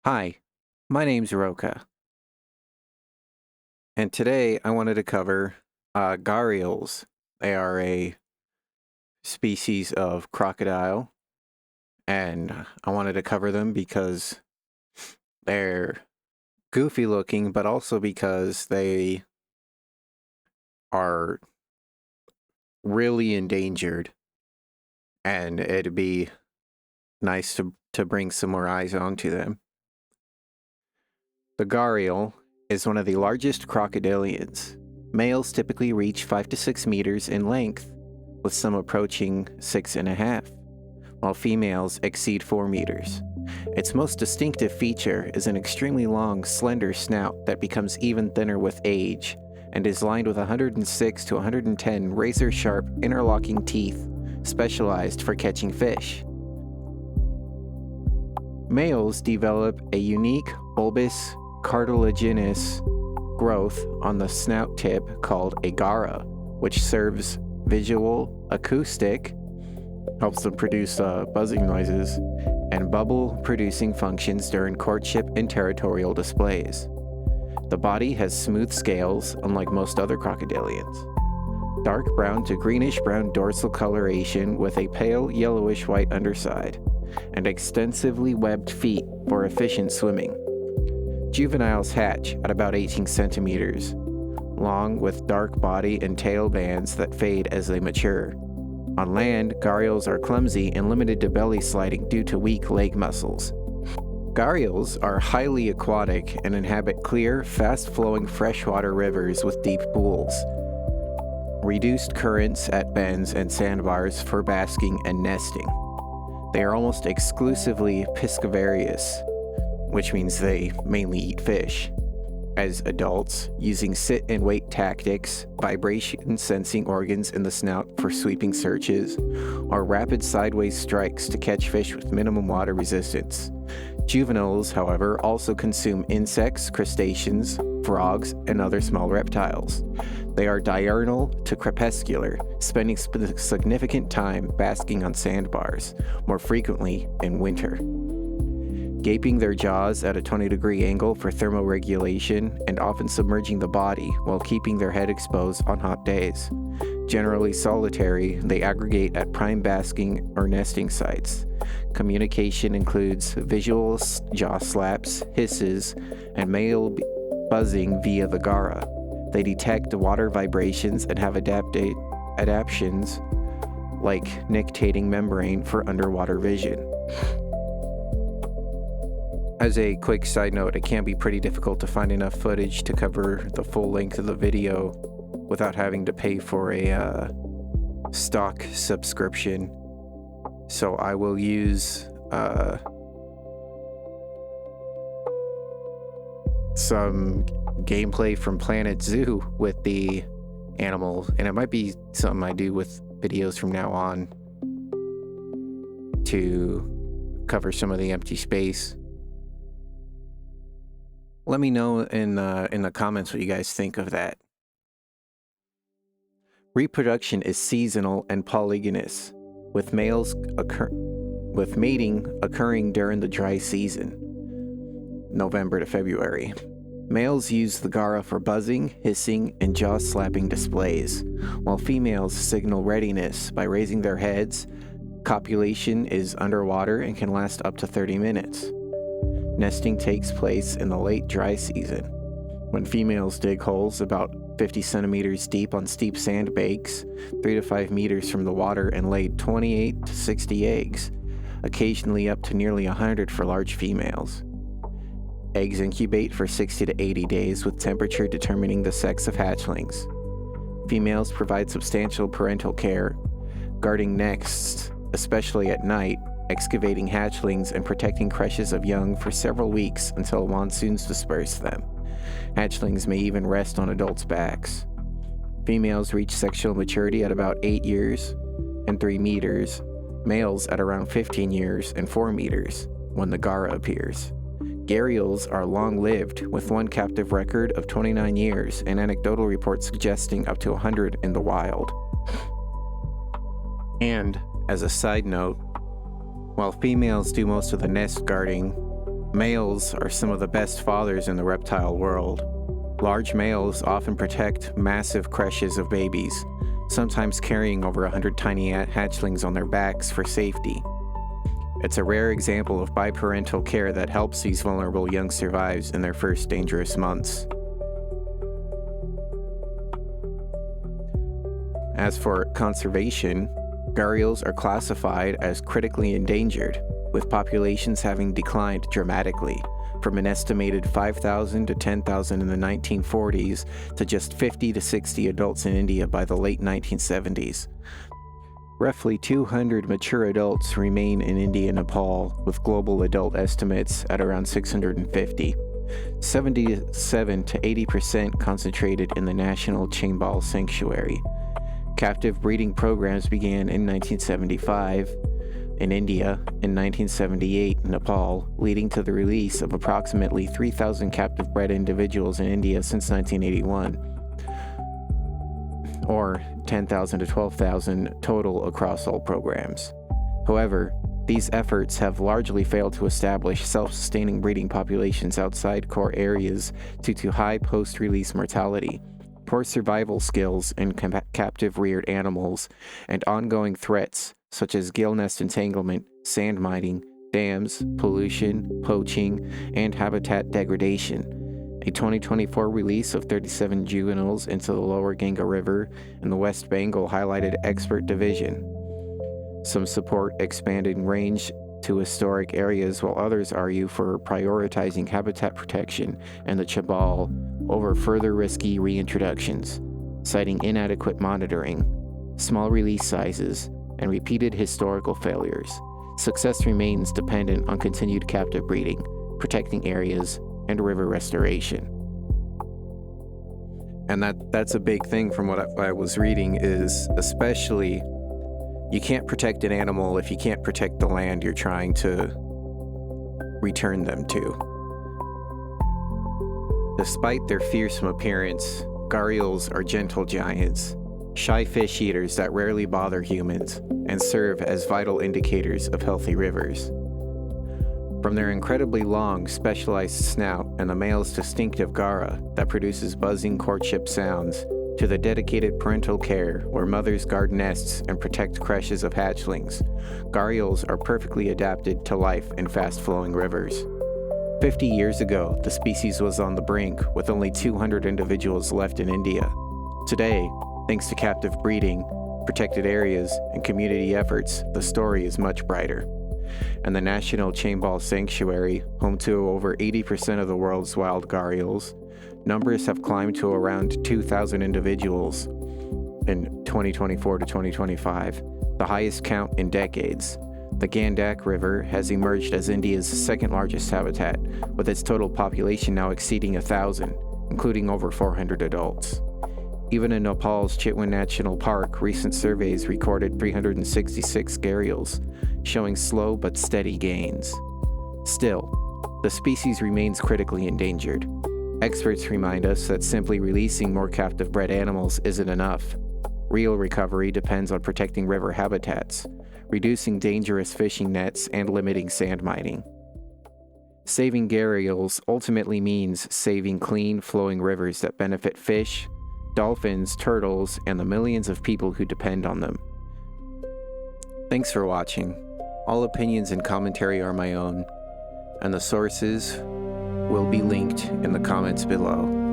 Hi, my name's Roka, and today I wanted to cover Gharials. They are a species of crocodile, and I wanted to cover them because they're goofy looking, but also because they are really endangered, and it'd be nice to bring some more eyes onto them. The Gharial is one of the largest crocodilians. Males typically reach 5 to 6 meters in length, with some approaching 6.5, while females exceed 4 meters. Its most distinctive feature is an extremely long, slender snout that becomes even thinner with age and is lined with 106 to 110 razor-sharp interlocking teeth specialized for catching fish. Males develop a unique bulbous cartilaginous growth on the snout tip called a gara, which serves visual, acoustic, helps them produce buzzing noises, and bubble-producing functions during courtship and territorial displays. The body has smooth scales, unlike most other crocodilians. Dark brown to greenish-brown dorsal coloration with a pale yellowish-white underside, and extensively webbed feet for efficient swimming. Juveniles hatch at about 18 centimeters long with dark body and tail bands that fade as they mature. On land, gharials are clumsy and limited to belly sliding due to weak leg muscles. Gharials are highly aquatic and inhabit clear, fast-flowing freshwater rivers with deep pools. Reduced currents at bends and sandbars for basking and nesting. They are almost exclusively piscivorous, which means they mainly eat fish. As adults, using sit and wait tactics, vibration sensing organs in the snout for sweeping searches, or rapid sideways strikes to catch fish with minimum water resistance. Juveniles, however, also consume insects, crustaceans, frogs, and other small reptiles. They are diurnal to crepuscular, spending significant time basking on sandbars, more frequently in winter. Gaping their jaws at a 20-degree angle for thermoregulation and often submerging the body while keeping their head exposed on hot days. Generally solitary, they aggregate at prime basking or nesting sites. Communication includes visual jaw slaps, hisses, and male buzzing via the gara. They detect water vibrations and have adaptations like nictitating membrane for underwater vision. As a quick side note, it can be pretty difficult to find enough footage to cover the full length of the video without having to pay for a stock subscription. So I will use some gameplay from Planet Zoo with the animal, and it might be something I do with videos from now on to cover some of the empty space. Let me know in the comments what you guys think of that. Reproduction is seasonal and polygynous, with mating occurring during the dry season, November to February. Males use the gara for buzzing, hissing, and jaw-slapping displays, while females signal readiness by raising their heads. Copulation is underwater and can last up to 30 minutes. Nesting takes place in the late dry season, when females dig holes about 50 centimeters deep on steep sand banks, 3 to 5 meters from the water, and lay 28 to 60 eggs, occasionally up to nearly 100 for large females. Eggs incubate for 60 to 80 days, with temperature determining the sex of hatchlings. Females provide substantial parental care, guarding nests, especially at night, excavating hatchlings and protecting creches of young for several weeks until monsoons disperse them. Hatchlings may even rest on adults' backs. Females reach sexual maturity at about 8 years and 3 meters, males at around 15 years and 4 meters when the gara appears. Gharials are long-lived, with one captive record of 29 years and anecdotal reports suggesting up to 100 in the wild. And, as a side note, while females do most of the nest guarding, Males are some of the best fathers in the reptile world. Large males often protect massive creches of babies, sometimes carrying over 100 tiny hatchlings on their backs for safety. It's a rare example of biparental care that helps these vulnerable young survive in their first dangerous months. As for conservation, gharials are classified as critically endangered, with populations having declined dramatically, from an estimated 5,000 to 10,000 in the 1940s to just 50 to 60 adults in India by the late 1970s. Roughly 200 mature adults remain in India and Nepal, with global adult estimates at around 650. 77 to 80% concentrated in the National Chambal Sanctuary. Captive breeding programs began in 1975 in India, in 1978 in Nepal, leading to the release of approximately 3,000 captive bred individuals in India since 1981, or 10,000 to 12,000 total across all programs. However, these efforts have largely failed to establish self-sustaining breeding populations outside core areas due to high post-release mortality, poor survival skills in captive reared animals, and ongoing threats such as gill nest entanglement, sand mining, dams, pollution, poaching, and habitat degradation. A 2024 release of 37 juveniles into the lower Ganga River in the West Bengal highlighted expert division. Some support expanding range to historic areas, while others argue for prioritizing habitat protection and the Chambal over further risky reintroductions, citing inadequate monitoring, small release sizes, and repeated historical failures. Success remains dependent on continued captive breeding, protecting areas, and river restoration. And that's a big thing from what I was reading, is especially you can't protect an animal if you can't protect the land you're trying to return them to. Despite their fearsome appearance, gharials are gentle giants, shy fish eaters that rarely bother humans and serve as vital indicators of healthy rivers. From their incredibly long, specialized snout and the male's distinctive gara that produces buzzing courtship sounds, to the dedicated parental care where mothers guard nests and protect creches of hatchlings, gharials are perfectly adapted to life in fast-flowing rivers. 50 years ago, the species was on the brink, with only 200 individuals left in India. Today, thanks to captive breeding, protected areas, and community efforts, the story is much brighter. And the National Chambal Sanctuary, home to over 80% of the world's wild gharials, numbers have climbed to around 2,000 individuals in 2024 to 2025, the highest count in decades. The Gandak River has emerged as India's second largest habitat, with its total population now exceeding 1,000, including over 400 adults. Even in Nepal's Chitwan National Park, recent surveys recorded 366 gharials, showing slow but steady gains. Still, the species remains critically endangered. Experts remind us that simply releasing more captive bred animals isn't enough. Real recovery depends on protecting river habitats, reducing dangerous fishing nets, and limiting sand mining. Saving gharials ultimately means saving clean, flowing rivers that benefit fish, dolphins, turtles, and the millions of people who depend on them. Thanks for watching. All opinions and commentary are my own, and the sources will be linked in the comments below.